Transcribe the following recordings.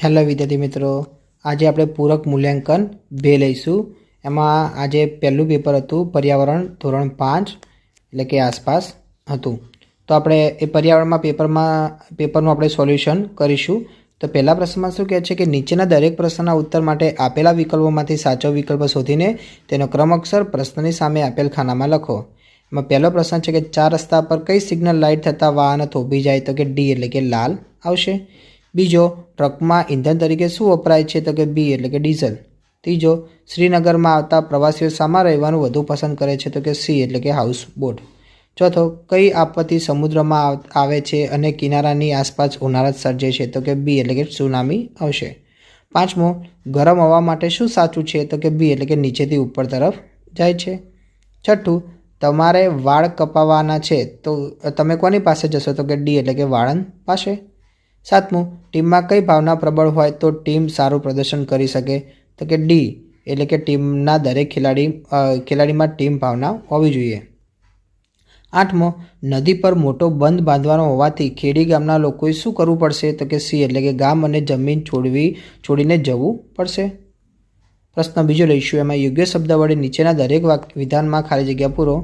Hello વિદ્યાર્થી મિત્રો, આજે આપણે પૂરક મૂલ્યાંકન 2 લઈશું। એમાં આજે પહેલું પેપર હતું પર્યાવરણ ધોરણ 5 એટલે કે આસપાસ હતું। તો આપણે એ પર્યાવરણમાં પેપરનું આપણે સોલ્યુશન કરીશું। તો પહેલા પ્રશ્નમાં શું કહે છે કે નીચેના દરેક પ્રશ્નના ઉત્તર માટે આપેલા વિકલ્પોમાંથી સાચો વિકલ્પ શોધીને તેનો ક્રમઅક્ષર પ્રશ્નની સામે આપેલ ખાનામાં લખો। એમાં પહેલો પ્રશ્ન છે કે 4 રસ્તા પર કઈ સિગ્નલ લાઇટ થતાં વાહનો થોભી જાય? તો કે ડી એટલે કે લાલ આવશે। બીજો, ટ્રકમાં ઈંધણ તરીકે શું વપરાય છે? તો કે બી એટલે કે ડીઝલ। ત્રીજો, શ્રીનગરમાં આવતા પ્રવાસીઓ શામાં રહેવાનું વધુ પસંદ કરે છે? તો કે સી એટલે કે હાઉસ બોટ। ચોથો, કઈ આપત્તિ સમુદ્રમાં આવે છે અને કિનારાની આસપાસ ઉનાળત સર્જે છે? તો કે બી એટલે કે સુનામી આવશે। પાંચમો, ગરમ હવા માટે શું સાચું છે? તો કે બી એટલે કે નીચેથી ઉપર તરફ જાય છે। છઠ્ઠું, તમારે વાળ કપાવવાના છે તો તમે કોની પાસે જશો? તો કે ડી એટલે કે વાળંદ પાસે। સાતમું, ટીમમાં કઈ ભાવના પ્રબળ હોય તો ટીમ સારું પ્રદર્શન કરી શકે? તો કે ડી એટલે કે ટીમના દરેક ખેલાડીમાં ટીમ ભાવના હોવી જોઈએ। આઠમો, નદી પર મોટો બંધ બાંધવાનો હોવાથી ખેડી ગામના લોકોએ શું કરવું પડશે? તો કે સી એટલે કે ગામ અને જમીન છોડીને જવું પડશે। પ્રશ્ન બીજો લઈશું। એમાં યોગ્ય શબ્દ વડે નીચેના દરેક વિધાનમાં ખાલી જગ્યા પૂરો।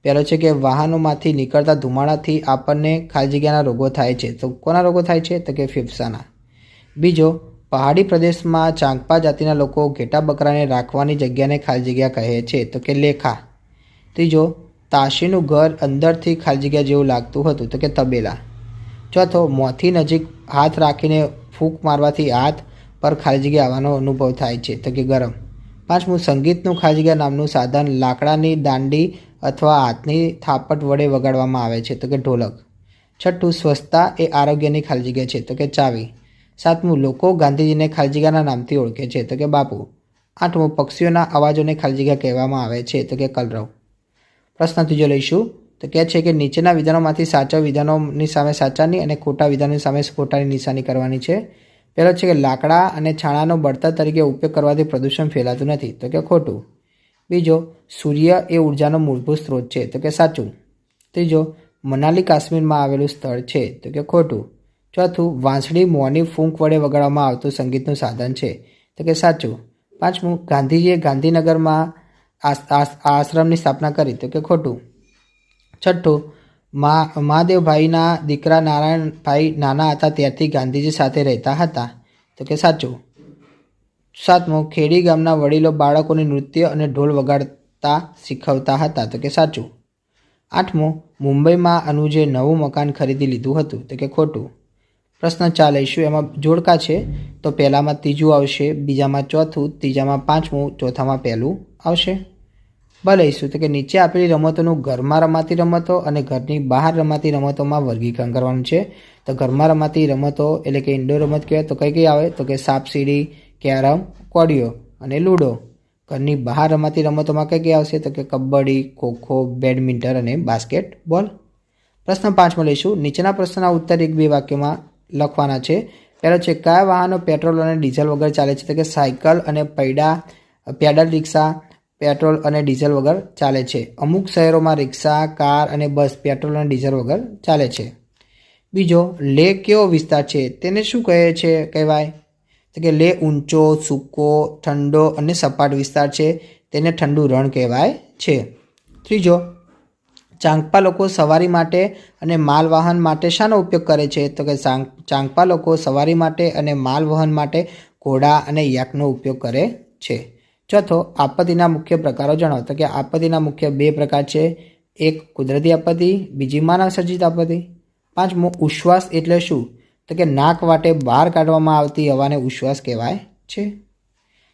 પહેલો છે કે વાહનોમાંથી નીકળતા ધુમાડાથી આપણને ખાલી જગ્યાના રોગો થાય છે। તો કોના રોગો થાય છે? તો કે ફેફસાના। બીજો, પહાડી પ્રદેશમાં ચાંગપા જાતિના લોકો ઘેટા બકરાને રાખવાની જગ્યાને ખાલી જગ્યા કહે છે? તો કે લેખા। ત્રીજો, તાશીનું ઘર અંદરથી ખાલી જગ્યા જેવું લાગતું હતું? તો કે તબેલા। ચોથો, મોંથી નજીક હાથ રાખીને ફૂંક મારવાથી હાથ પર ખાલી જગ્યા આવવાનો અનુભવ થાય છે? તો કે ગરમ। પાંચમું, સંગીતનું ખાલી જગ્યા નામનું સાધન લાકડાની દાંડી અથવા હાથની થાપટ વડે વગાડવામાં આવે છે? તો કે ઢોલક। છઠ્ઠું, સ્વચ્છતા એ આરોગ્યની ખાલી જગ્યા છે? તો કે ચાવી। સાતમું, લોકો ગાંધીજીને ખાલી જગ્યાના નામથી ઓળખે છે? તો કે બાપુ। આઠમું, પક્ષીઓના અવાજોને ખાલી જગ્યા કહેવામાં આવે છે? તો કે કલરવ। પ્રશ્ન ત્રીજો લઈશું। તો કહે છે કે નીચેના વિધાનોમાંથી સાચા વિધાનોની સામે સાચાની અને ખોટા વિધાનોની સામે ખોટાની નિશાની કરવાની છે। પહેલો છે કે લાકડા અને છાણાનો બળતણ તરીકે ઉપયોગ કરવાથી પ્રદૂષણ ફેલાતું નથી? તો કે ખોટું। બીજો, સૂર્ય એ ઉર્જાનો મૂળભૂત સ્ત્રોત છે? તો કે સાચું। ત્રીજો, મનાલી કાશ્મીરમાં આવેલું સ્થળ છે? તો કે ખોટું। ચોથું, વાંસળી મોંની ફૂંક વડે વગાડવામાં આવતું સંગીતનું સાધન છે? તો કે સાચું। પાંચમું, ગાંધીજીએ ગાંધીનગરમાં આશ્રમની સ્થાપના કરી? તો કે ખોટું। છઠ્ઠું, મહાદેવભાઈના દીકરા નારાયણભાઈ નાના હતા ત્યારથી ગાંધીજી સાથે રહેતા હતા? તો કે સાચું। સાતમું, ખેડી ગામના વડીલો બાળકોને નૃત્ય અને ઢોલ વગાડતા શીખવતા હતા? તો કે સાચું। આઠમું, મુંબઈમાં અનુજે નવું મકાન ખરીદી લીધું હતું? તો કે ખોટું। પ્રશ્ન 4 લઈશું। એમાં જોડકા છે તો પહેલામાં ત્રીજું આવશે, બીજામાં ચોથું, ત્રીજામાં પાંચમું, ચોથામાં પહેલું આવશે। બ લઈશું તો કે નીચે આપેલી રમતોનું ઘરમાં રમાતી રમતો અને ઘરની બહાર રમાતી રમતોમાં વર્ગીકરણ કરવાનું છે। તો ઘરમાં રમાતી રમતો એટલે કે ઇન્ડોર રમત કહેવાય તો કઈ આવે? તો કે સાપ સીડી, કેરમ, કોડિયો અને લૂડો। ઘરની બહાર રમાતી રમતોમાં કઈ આવશે? તો કે કબડ્ડી, ખોખો, બેડમિન્ટન અને બાસ્કેટબોલ। પ્રશ્ન 5માં લઈશું। નીચેના પ્રશ્નના ઉત્તર 1-2 વાક્યમાં લખવાના છે। પહેલો છે, કયા વાહનો પેટ્રોલ અને ડીઝલ વગર ચાલે છે? તો કે સાયકલ અને પેડલ રિક્ષા પેટ્રોલ અને ડીઝલ વગર ચાલે છે। અમુક શહેરોમાં રિક્ષા, કાર અને બસ પેટ્રોલ અને ડીઝલ વગર ચાલે છે। બીજો, લેહ કેવો વિસ્તાર છે? તેને શું કહેવાય? તો કે લેહ ઊંચો, સૂકો, ઠંડો અને સપાટ વિસ્તાર છે, તેને ઠંડુ રણ કહેવાય છે। ત્રીજો, ચાંગપા લોકો સવારી માટે અને માલવહન માટે શાનો ઉપયોગ કરે છે? તો કે ચાંગપા લોકો સવારી માટે અને માલવહન માટે ઘોડા અને યાકનો ઉપયોગ કરે છે। ચોથો, આપત્તિના મુખ્ય પ્રકારો જણાવો। તો કે આપત્તિના મુખ્ય 2 પ્રકાર છે, એક કુદરતી આપત્તિ, બીજી માનવ સર્જિત આપત્તિ। પાંચમો, ઉશ્વાસ એટલે શું? તો કે નાક વાટે બહાર કાઢવામાં આવતી હવાને ઉશ્વાસ કહેવાય છે।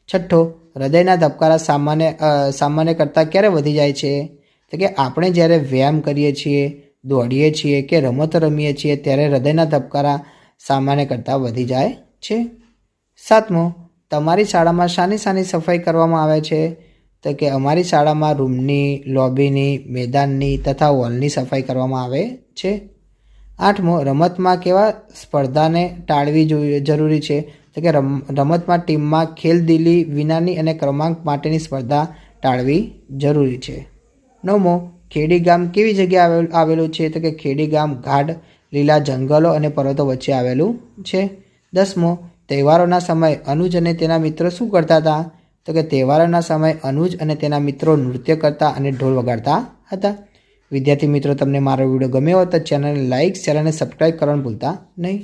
છઠ્ઠો, હૃદયના ધબકારા સામાન્ય કરતાં ક્યારે વધી જાય છે? તો કે આપણે જ્યારે વ્યાયામ કરીએ છીએ, દોડીએ છીએ કે રમતો રમીએ છીએ ત્યારે હૃદયના ધબકારા સામાન્ય કરતાં વધી જાય છે। સાતમો, તમારી શાળામાં શાની સફાઈ કરવામાં આવે છે? તો કે અમારી શાળામાં રૂમની, લોબીની, મેદાનની તથા હોલની સફાઈ કરવામાં આવે છે। આઠમો, રમતમાં કેવા સ્પર્ધાને ટાળવી જરૂરી છે? તો કે રમતમાં ટીમમાં ખેલદિલી વિનાની અને ક્રમાંક માટેની સ્પર્ધા ટાળવી જરૂરી છે। નવમો, ખેડી ગામ કેવી જગ્યાએ આવેલું છે? તો કે ખેડી ગામ ગાઢ લીલા જંગલો અને પર્વતો વચ્ચે આવેલું છે। 10મો, તહેવારોના સમયે અનુજ અને તેના મિત્રો શું કરતા હતા? તો કે તહેવારોના સમયે અનુજ અને તેના મિત્રો નૃત્ય કરતા અને ઢોલ વગાડતા હતા. વિદ્યાર્થી મિત્રો, તમને મારો વિડીયો ગમ્યો હોય તો ચેનલને લાઇક, શેર અને સબસ્ક્રાઈબ કરવાનું ભૂલતા નહીં.